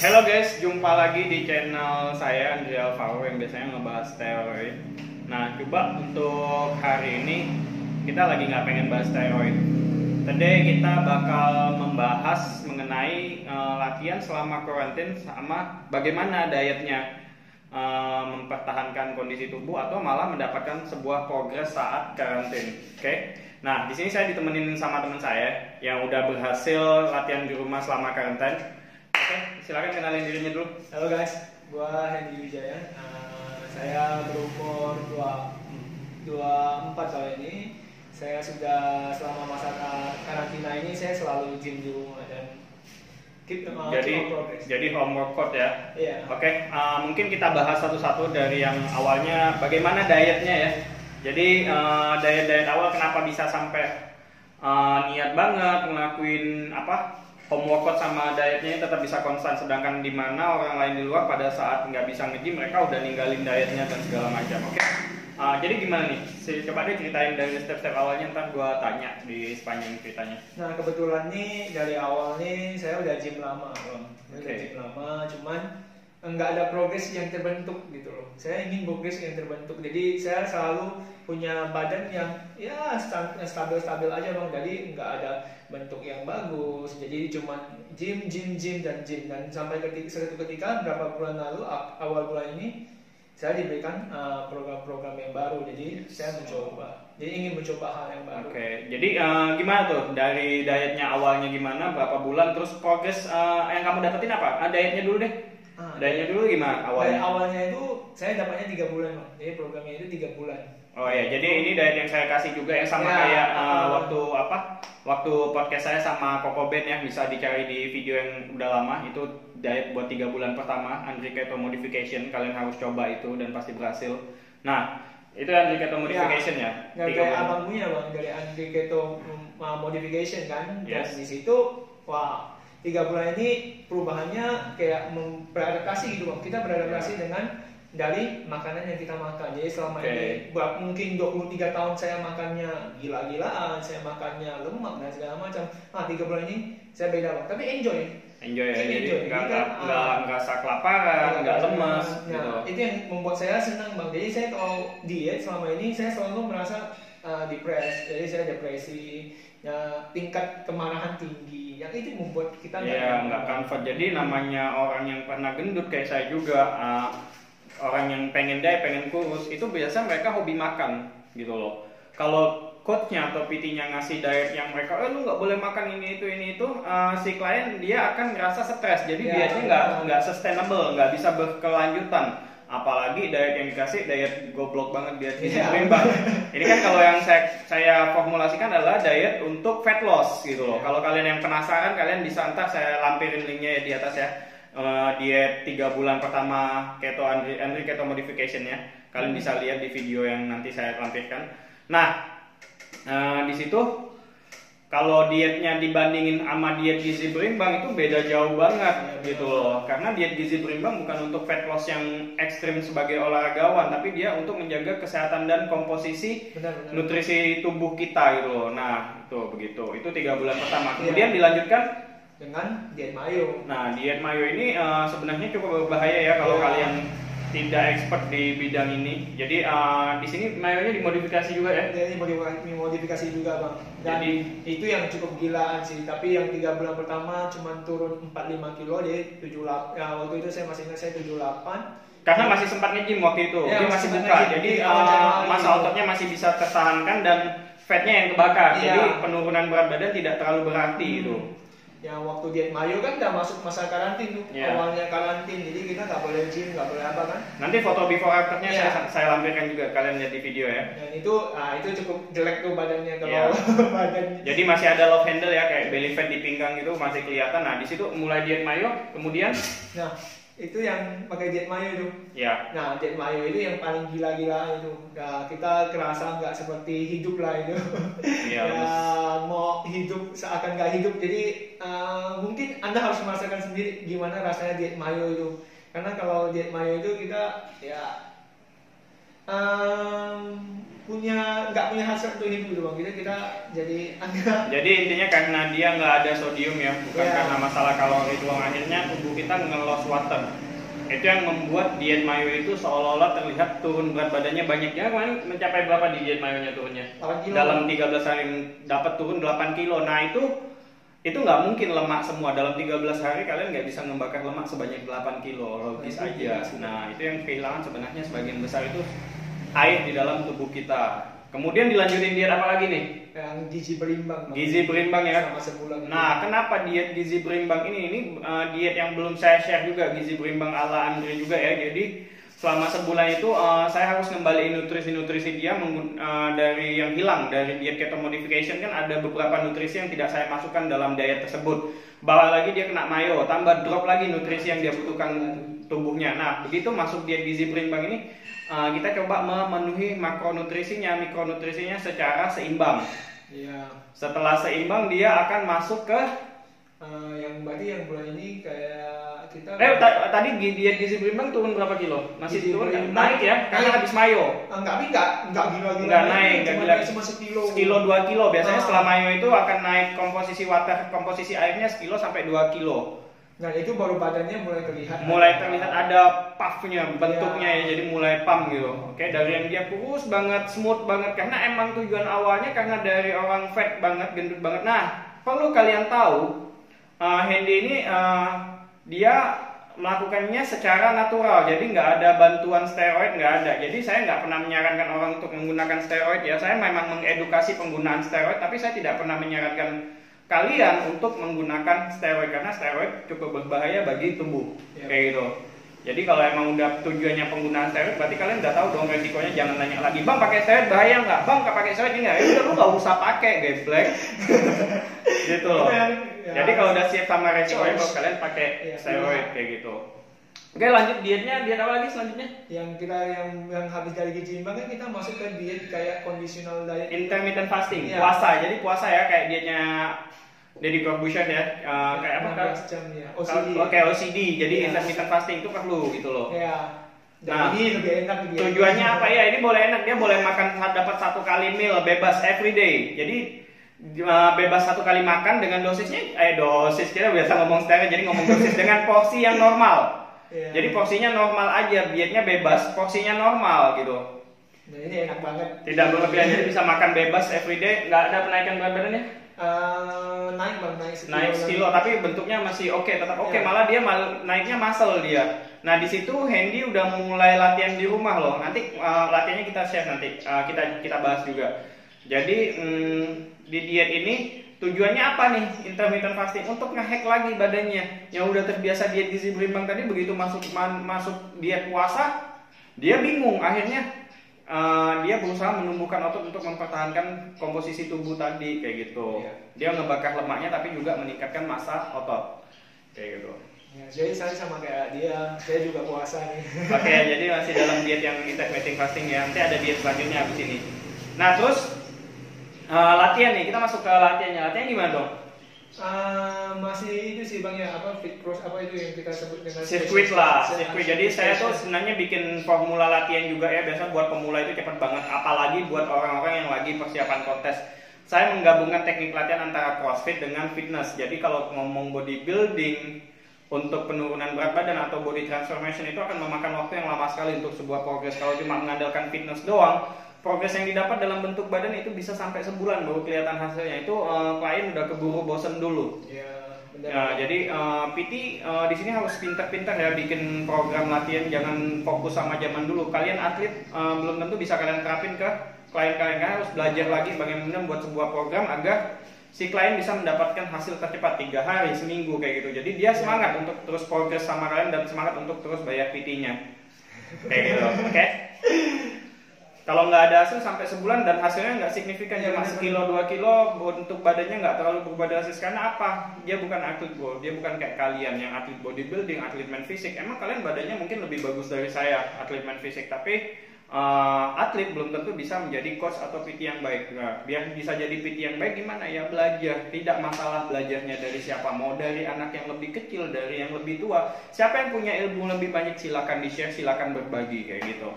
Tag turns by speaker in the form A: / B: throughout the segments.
A: Halo guys, jumpa lagi di channel saya Andri Alvaro yang biasanya ngebahas steroid. Nah, coba untuk hari ini kita lagi nggak pengen bahas steroid. Today kita bakal membahas mengenai latihan selama karantin sama bagaimana dietnya mempertahankan kondisi tubuh atau malah mendapatkan sebuah progres saat karantin. Oke? Nah, di sini saya ditemenin sama teman saya yang udah berhasil latihan di rumah selama karantin. Oke, silakan kenalin dirinya dulu.
B: Halo guys, gua Hendy Wijaya. Saya berumur 24 tahun ini. Saya sudah selama masa karantina ini saya selalu gym di rumah dan keep progress.
A: Jadi home workout ya.
B: Iya.
A: Oke, mungkin kita bahas satu-satu dari yang awalnya bagaimana dietnya ya. Jadi diet awal kenapa bisa sampai niat banget ngelakuin home workout sama dietnya tetap bisa konstan, sedangkan di mana orang lain di luar pada saat nggak bisa nge-gym mereka udah ninggalin dietnya dan segala macam. Oke. Jadi gimana nih? Coba deh ceritain dari step-step awalnya, ntar gua tanya di sepanjang ceritanya.
B: Nah, kebetulan nih dari awal nih saya udah gym lama, Bang. Udah
A: Oke.
B: gym lama, cuman nggak ada progres yang terbentuk gitu loh. Saya ingin progres yang terbentuk, jadi saya selalu punya badan yang ya stabil-stabil aja, Bang. Jadi nggak ada bentuk yang bagus, jadi cuma gym dan sampai suatu ketika berapa bulan lalu, awal bulan ini saya diberikan program-program yang baru, jadi saya ingin mencoba hal yang baru.
A: Oke, jadi gimana tuh dari dietnya awalnya gimana, berapa bulan, terus progres yang kamu dapetin apa? Dietnya dulu deh. Dietnya dulu gimana awalnya?
B: Awalnya itu saya dapatnya 3 bulan, Bang. Jadi programnya itu 3 bulan.
A: Oh ya, jadi ini diet yang saya kasih juga yang sama
B: Ya,
A: kayak waktu podcast saya sama Koko Ben ya, bisa dicari di video yang udah lama, itu diet buat 3 bulan pertama, Andri Keto Modification, kalian harus coba itu dan pasti berhasil. Nah, itu Andri Keto Modification ya.
B: Dari abang punya, Bang, dari Andri Keto Modification kan. Dan
A: Yes.
B: di situ 3 bulan ini perubahannya kayak beradaptasi gitu, Bang. Kita beradaptasi dengan dari makanan yang kita makan. Jadi selama ini mungkin 23 tahun saya makannya gila-gilaan, saya makannya lemak dan segala macam. 3 bulan ini saya beda, Bang. Tapi enjoy
A: ya, jadi nggak
B: ya,
A: kelaparan, nggak lemes gitu.
B: Nah, itu yang membuat saya senang, Bang. Jadi saya kalau diet selama ini saya selalu merasa jadi saya depresi, tingkat kemarahan tinggi. Yang itu membuat kita
A: nggak comfort. Jadi namanya orang yang pernah gendut kayak saya juga, orang yang pengen diet, pengen kurus, itu biasa mereka hobi makan gitu loh. Kalau coachnya atau PT-nya ngasih diet yang mereka, lu nggak boleh makan ini itu, si klien dia akan ngerasa stres. Jadi dietnya nggak sustainable, nggak bisa berkelanjutan. Apalagi diet yang dikasih diet goblok banget, diet gizi berimbang. Ini kan kalau yang saya formulasikan adalah diet untuk fat loss gitu loh. Kalau kalian yang penasaran, kalian bisa ntar saya lampirin linknya di atas ya. Diet 3 bulan pertama Keto Andri Keto Modification ya. Kalian bisa lihat di video yang nanti saya lampirkan. Nah, di situ kalau dietnya dibandingin sama diet gizi berimbang itu beda jauh banget gitu loh. Karena diet gizi berimbang bukan untuk fat loss yang ekstrim sebagai olahragawan, tapi dia untuk menjaga kesehatan dan komposisi nutrisi tubuh kita gitu loh. Nah, itu begitu. Itu 3 bulan pertama. Kemudian dilanjutkan
B: dengan diet mayo.
A: Nah, diet mayo ini sebenarnya cukup berbahaya ya kalau kalian tidak expert di bidang ini. Jadi di sini mayonya dimodifikasi juga ya.
B: Jadi dimodifikasi juga, Bang. Dan itu yang cukup gilaan sih. Tapi yang 3 bulan pertama cuma turun 45 kilo, jadi 78. Ya, waktu itu saya masih ingat saya 78.
A: Karena masih sempat nge-gym waktu itu, dia masih buka. Jadi masa ototnya masih bisa tertahankan dan fatnya yang kebakar. Jadi penurunan berat badan tidak terlalu berarti itu.
B: Yang waktu diet mayo kan udah masuk masa karantin tuh, awalnya karantin, jadi kita nggak boleh gym, nggak boleh apa kan.
A: Nanti foto before afternya saya lampirkan juga, kalian lihat di video ya.
B: Dan itu cukup jelek tuh badannya kalau badan.
A: Jadi masih ada love handle ya, kayak belly fat di pinggang gitu masih kelihatan. Nah, di situ mulai diet mayo, kemudian
B: itu yang pakai diet mayo itu.
A: Ya.
B: Nah, diet mayo itu yang paling gila-gila itu. Nah, kita kerasa nggak seperti hidup lah itu. Mau hidup seakan nggak hidup. Jadi mungkin Anda harus merasakan sendiri gimana rasanya diet mayo itu. Karena kalau diet mayo itu kita nggak punya hasrat untuk hidup gitu bang. Kita jadi agak.
A: Jadi intinya karena dia nggak ada sodium ya, bukan karena masalah kalori doang. Akhirnya tubuh kita nge-lost water. Itu yang membuat diet mayo itu seolah-olah terlihat turun berat badannya banyak. Ya kemarin mencapai berapa di diet mayonya turunnya?
B: 8 kilo.
A: Dalam 13 hari dapat turun 8 kilo. Nah itu nggak mungkin lemak semua. Dalam 13 hari kalian nggak bisa membakar lemak sebanyak 8 kilo. Logis aja. Nah itu yang kehilangan sebenarnya sebagian besar itu air di dalam tubuh kita. Kemudian dilanjutin diet apa lagi nih?
B: Yang gizi berimbang.
A: Gizi berimbang ya.
B: Selama sebulan.
A: Nah, kenapa diet gizi berimbang ini diet yang belum saya share juga, gizi berimbang ala Andre juga ya. Jadi selama sebulan itu saya harus kembaliin nutrisi-nutrisi dia dari yang hilang dari diet keto modification. Kan ada beberapa nutrisi yang tidak saya masukkan dalam diet tersebut. Bawa lagi dia kena mayo, tambah drop lagi nutrisi yang dia butuhkan tubuhnya. Nah, begitu masuk diet gizi berimbang ini kita coba memenuhi makronutrisinya, mikronutrisinya secara seimbang.
B: Iya.
A: Setelah seimbang dia akan masuk ke
B: yang berarti yang bulan ini kayak kita.
A: Tadi diet gizi berimbang turun berapa kilo? Masih turun naik ya? Karena habis mayo.
B: Enggak gila-gila.
A: Enggak naik,
B: cuma cuma sekilo.
A: Sekilo 2 kilo. Biasanya setelah mayo itu akan naik komposisi airnya sekilo sampai 2 kilo.
B: Nah itu baru badannya mulai terlihat.
A: Mulai terlihat ada puffnya, bentuknya ya, jadi mulai pump gitu. Oke, dari yang dia kurus banget, smooth banget, karena emang tujuan awalnya karena dari orang fat banget, gendut banget. Nah, perlu kalian tahu, Hendy ini dia melakukannya secara natural, jadi nggak ada bantuan steroid, nggak ada. Jadi saya nggak pernah menyarankan orang untuk menggunakan steroid ya. Saya memang mengedukasi penggunaan steroid, tapi saya tidak pernah menyarankan kalian untuk menggunakan steroid karena steroid cukup berbahaya bagi tubuh. Kayak gitu. Jadi kalau emang udah tujuannya penggunaan steroid, berarti kalian udah tahu dong resikonya. Jangan nanya lagi, bang pakai steroid bahaya nggak? Bang nggak pakai steroid nggak? Ya udah lu nggak usah pakai, geblek. Gitu loh. Jadi kalau udah siap sama resikonya, kalau kalian pakai steroid kayak gitu. Oke, lanjut dietnya. Diet apa lagi selanjutnya?
B: Yang habis dari gizi seimbang kan kita masuk ke diet kayak conditional diet.
A: Intermittent fasting, puasa. Jadi puasa ya kayak dietnya Deddy Corbuzier ya, kayak apa kan?
B: OCD.
A: Oke, OCD. Jadi intermittent fasting itu perlu gitu loh.
B: Iya.
A: Nah,
B: ini lebih enak.
A: Tujuannya apa ya? Ini boleh enak, dia boleh makan dapat 1 kali meal bebas every day. Jadi bebas 1 kali makan dengan dosisnya, dosis kita biasa ngomong steroid, jadi ngomong dosis dengan porsi yang normal. Jadi porsinya normal aja, dietnya bebas, porsinya normal gitu.
B: Nah ini enak banget.
A: Tidak berlebihan, jadi bisa makan bebas everyday, nggak ada penaikan berat badannya? Naik sekilo, tapi bentuknya masih oke, tetap oke. Malah dia naiknya muscle dia. Nah di situ Hendy udah mulai latihan di rumah loh. Nanti latihannya kita share nanti, kita bahas juga. Jadi di diet ini tujuannya apa nih intermittent fasting? Untuk ngehack lagi badannya yang udah terbiasa diet gizi berimbang tadi, begitu masuk diet puasa dia bingung, akhirnya dia berusaha menumbuhkan otot untuk mempertahankan komposisi tubuh tadi kayak gitu. Dia ngebakar lemaknya tapi juga meningkatkan massa otot kayak gitu.
B: Ya, jadi saya sama kayak dia, saya juga puasa nih.
A: Oke, jadi masih dalam diet yang intermittent fasting ya. Nanti ada diet selanjutnya habis ini. Nah terus latihan nih, kita masuk ke latihannya. Latihan gimana dong?
B: Masih itu sih bang ya, fit cross apa itu yang kita sebut dengan
A: sirkuit lah, sirkuit. Jadi saya tuh sebenarnya bikin formula latihan juga ya, biasa buat pemula itu cepat banget, apalagi buat orang-orang yang lagi persiapan kontes. Saya menggabungkan teknik latihan antara CrossFit dengan fitness. Jadi kalau ngomong bodybuilding untuk penurunan berat badan atau body transformation itu akan memakan waktu yang lama sekali untuk sebuah progres. Kalau cuma mengandalkan fitness doang, progres yang didapat dalam bentuk badan itu bisa sampai sebulan baru kelihatan hasilnya. Itu klien udah keburu bosen dulu. Jadi PT di sini harus pintar-pintar ya bikin program latihan, jangan fokus sama zaman dulu. Kalian atlet belum tentu bisa kalian terapin ke klien-klien, kalian harus belajar lagi bagaimana buat sebuah program agar si klien bisa mendapatkan hasil tercepat 3 hari, seminggu kayak gitu. Jadi dia semangat untuk terus progres sama kalian dan semangat untuk terus bayar PT-nya. Kayak gitu, oke? Kalau nggak ada hasil sampai sebulan dan hasilnya nggak signifikan, cuma sekilo 2 kilo, untuk badannya nggak terlalu berubah drastis. Karena apa? Dia bukan atlet dia bukan kayak kalian yang atlet bodybuilding, atlet main fisik. Emang kalian badannya mungkin lebih bagus dari saya, atlet main fisik, tapi atlet belum tentu bisa menjadi coach atau PT yang baik. Nah, biar bisa jadi PT yang baik gimana ya? Belajar. Tidak masalah belajarnya dari siapa, mau dari anak yang lebih kecil, dari yang lebih tua. Siapa yang punya ilmu lebih banyak silakan di-share, silakan berbagi kayak gitu.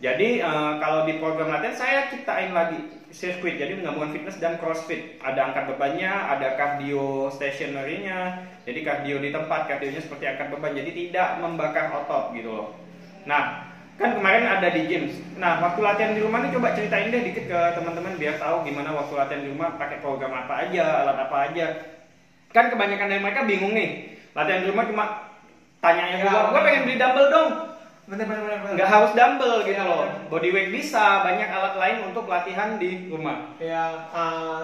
A: Jadi kalau di program latihan saya ciptain lagi sirkuit, jadi menggabungkan fitness dan crossfit. Ada angkat bebannya, ada cardio stationary-nya. Jadi cardio di tempat, cardionya seperti angkat beban, jadi tidak membakar otot gitu loh. Nah, kan kemarin ada di games. Nah, waktu latihan di rumah nih coba ceritain deh dikit ke teman-teman biar tahu gimana waktu latihan di rumah pakai program apa aja, alat apa aja. Kan kebanyakan dari mereka bingung nih. Latihan di rumah cuma tanyanya gua pengen beli dumbbell dong.
B: Bener.
A: Nggak harus dumbbell gitu
B: Ya,
A: loh.
B: bener.
A: Bodyweight bisa, banyak alat lain untuk latihan di rumah.
B: Ya,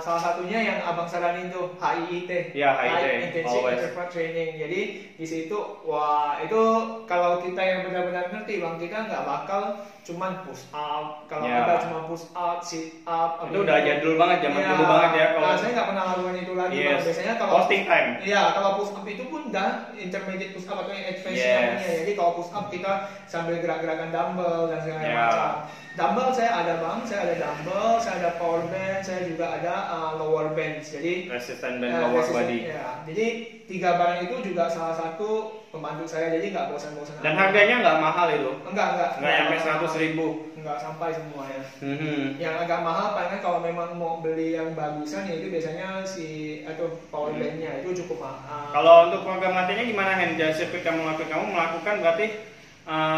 B: salah satunya yang abang saranin tuh HIIT,
A: Ya, HIIT,
B: High Intensive
A: always.
B: Interval Training. Jadi di situ, wah itu kalau kita yang benar-benar ngerti bang, kita nggak bakal cuman push up. Kalau
A: Ya.
B: kita cuma push up, sit up,
A: Itu udah jadul banget, zaman dulu banget ya. Kalau
B: saya nggak pernah lakukan itu lagi bang.
A: yes,
B: Biasanya kalau
A: posting time.
B: Iya, kalau push up itu pun dah intermediate push up atau yang advance
A: Yes.
B: namanya. Jadi kalau push up kita sambil gerak-gerakan dumbbell dan segala
A: Ya.
B: macam. Dumbbell saya ada bang, saya ada dumbbell, saya ada power band, saya juga ada lower band. Jadi
A: Resistant band lower
B: resistance,
A: body.
B: ya. Jadi 3 barang itu juga salah satu pembantu saya. Jadi nggak bosan-bosan.
A: Dan harganya nggak mahal itu.
B: Enggak.
A: Nggak sampai 100.000.
B: Enggak sampai semua ya.
A: Mhm.
B: Yang agak mahal paling kalau memang mau beli yang bagusan ya itu biasanya atau power bandnya itu cukup mahal.
A: Kalau untuk program latihannya gimana Hen? Jadi sirkuit kamu melakukan berarti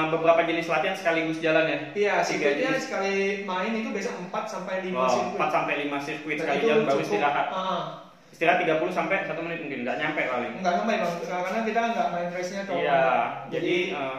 A: beberapa jenis latihan sekaligus jalan ya?
B: Iya,
A: 3
B: sirkuitnya
A: jenis.
B: sekali main itu biasa 4 sampai 5
A: Wow,
B: sirkuit.
A: 4 sampai 5 sirkuit
B: Dan
A: sekali
B: itu
A: jalan baru
B: cukup,
A: istirahat. Istirahat 30 sampai 1 menit mungkin, nggak nyampe paling.
B: Enggak sampai bang, karena kita nggak main race-nya terlalu
A: Iya,
B: lama.
A: jadi,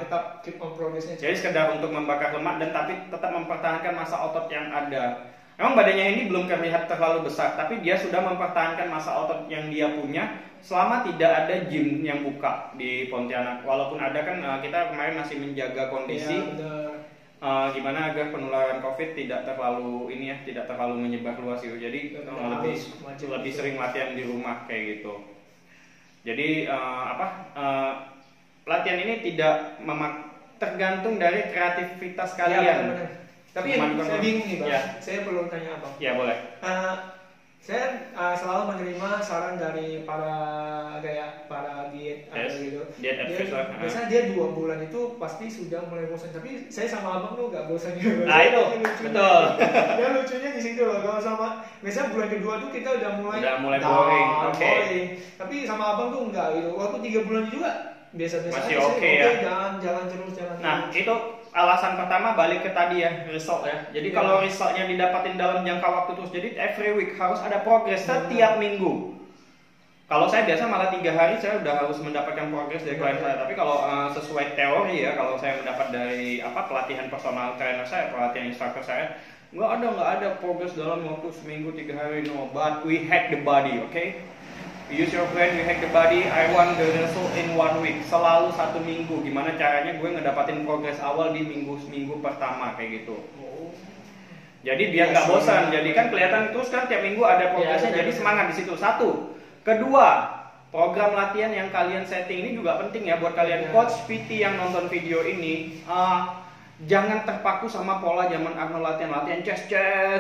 B: tetap keep on progress-nya.
A: Jadi sekedar untuk membakar lemak dan tapi tetap mempertahankan masa otot yang ada. Emang badannya ini belum terlihat terlalu besar, tapi dia sudah mempertahankan masa otot yang dia punya selama tidak ada gym yang buka di Pontianak. Walaupun ada kan kita kemarin masih menjaga kondisi
B: Iya, benar.
A: gimana agar penularan COVID tidak terlalu tidak terlalu menyebar luas gitu. Jadi lebih sering latihan di rumah kayak gitu. Jadi latihan ini tidak tergantung dari kreativitas kalian.
B: Iya, benar. Tapi
A: Cuman
B: saya bingung nih bang,
A: ya.
B: saya perlu tanya abang.
A: Ya boleh.
B: Saya selalu menerima saran dari para diet atau
A: Yes,
B: gitu.
A: diet advisor.
B: Biasanya dia 2 bulan itu pasti sudah mulai bosan. Tapi saya sama abang tuh nggak bosan juga.
A: Nah itu betul.
B: Dia lucunya di situ loh. Kalau sama biasanya bulan kedua tuh kita udah mulai
A: boring.
B: down,
A: Oke.
B: boring. Tapi sama abang tuh enggak gitu. Waktu 3 bulan juga biasa-biasa
A: Masih
B: aja.
A: oke
B: Saya,
A: ya.
B: jalan terus.
A: Nah itu alasan pertama balik ke tadi ya, result ya. Jadi
B: Ya.
A: kalau resultnya didapatin dalam jangka waktu terus, jadi every week harus ada progress setiap minggu. Kalau saya biasa malah 3 hari saya udah harus mendapatkan progress dari klien saya. Tapi kalau sesuai teori ya, kalau saya mendapat dari pelatihan personal trainer saya, pelatihan instructor saya, nggak ada progress dalam waktu seminggu 3 hari. No, but we hack the body, okay? Use your brain, you hack the body. I want the result in 1 week. Selalu 1 minggu. Gimana caranya gue ngedapatin progres awal di minggu pertama kayak gitu. Jadi biar nggak bosan. Jadi kan kelihatan terus kan tiap minggu ada progresnya. Jadi semangat di situ. 1. Kedua, program latihan yang kalian setting ini juga penting ya buat kalian coach PT yang nonton video ini. Jangan terpaku sama pola zaman Arnold latihan chest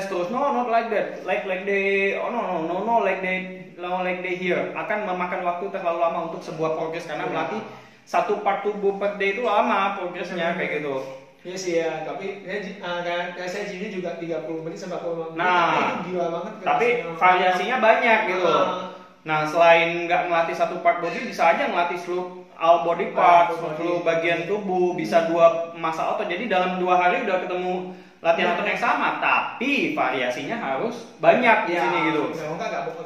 A: terus. No, not like that. Like day. Oh no, like day here. Akan memakan waktu terlalu lama untuk sebuah progres karena melatih 1 part tubuh per day itu lama progresnya kayak gitu.
B: Iya sih ya, tapi kayak saya gini juga 30 menit sampai 40 menit.
A: Nah,
B: itu gila banget.
A: Tapi variasinya banyak gitu. Nah, selain nggak ngelatih 1 part body, bisa aja ngelatih seluruh all body parts, seluruh bagian tubuh, bisa 2 masa otot. Jadi dalam 2 hari udah ketemu latihan otot yang sama, tapi variasinya harus banyak di sini gitu.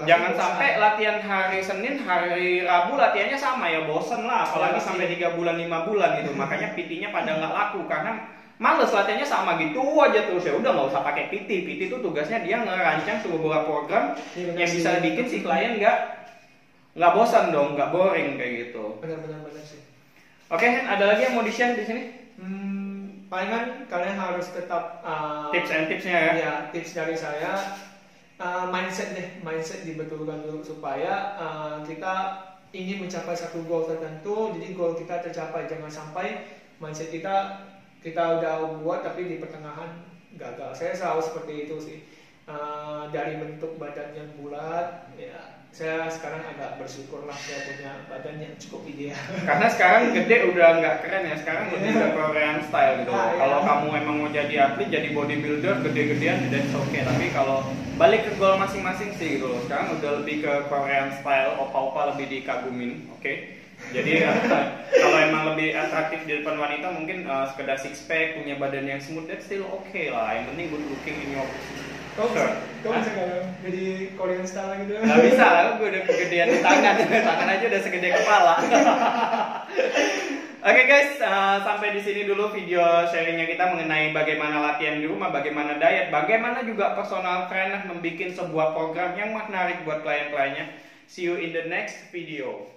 A: Jangan sampai latihan hari Senin, hari Rabu latihannya sama ya, bosen lah. Apalagi sampai 3 bulan, 5 bulan gitu. Makanya PT-nya pada nggak laku karena males latihannya sama gitu aja terus. Ya udah nggak usah pakai PT. PT itu tugasnya dia ngerancang sebuah program yang bisa bikin si klien nggak bosan dong, nggak boring kayak gitu.
B: Benar sih.
A: Oke, Hen, ada lagi yang mau di-share di sini?
B: Palingan kalian harus tetap
A: Tips and tipsnya ya.
B: Ya, tips dari saya mindset dibetulkan dulu supaya kita ingin mencapai satu goal tertentu. Jadi goal kita tercapai, jangan sampai mindset kita udah buat tapi di pertengahan gagal. Saya selalu seperti itu sih. Dari bentuk badan yang bulat, ya saya sekarang agak bersyukur lah saya punya badan yang cukup ideal.
A: Karena sekarang gede udah nggak keren ya, sekarang lebih ke Korean style gitu.
B: Ah, iya.
A: Kalau kamu emang mau jadi atlet, jadi bodybuilder, gede-gedean, that's okay. Tapi kalau balik ke goal masing-masing sih gitu loh. Sekarang udah lebih ke Korean style, opa-opa lebih dikagumin, oke? Jadi kalau emang lebih atraktif di depan wanita mungkin sekedar six pack, punya badan yang smooth, that's still okay lah. Yang penting good looking in your.
B: Kau bisa nggak jadi Korean style gitu?
A: Nggak bisa lah, gue udah kegedean di tangan, tangan aja udah segede kepala. Oke guys, sampai di sini dulu video sharingnya kita mengenai bagaimana latihan di rumah, bagaimana diet, bagaimana juga personal trainer membuat sebuah program yang menarik buat klien-kliennya. See you in the next video.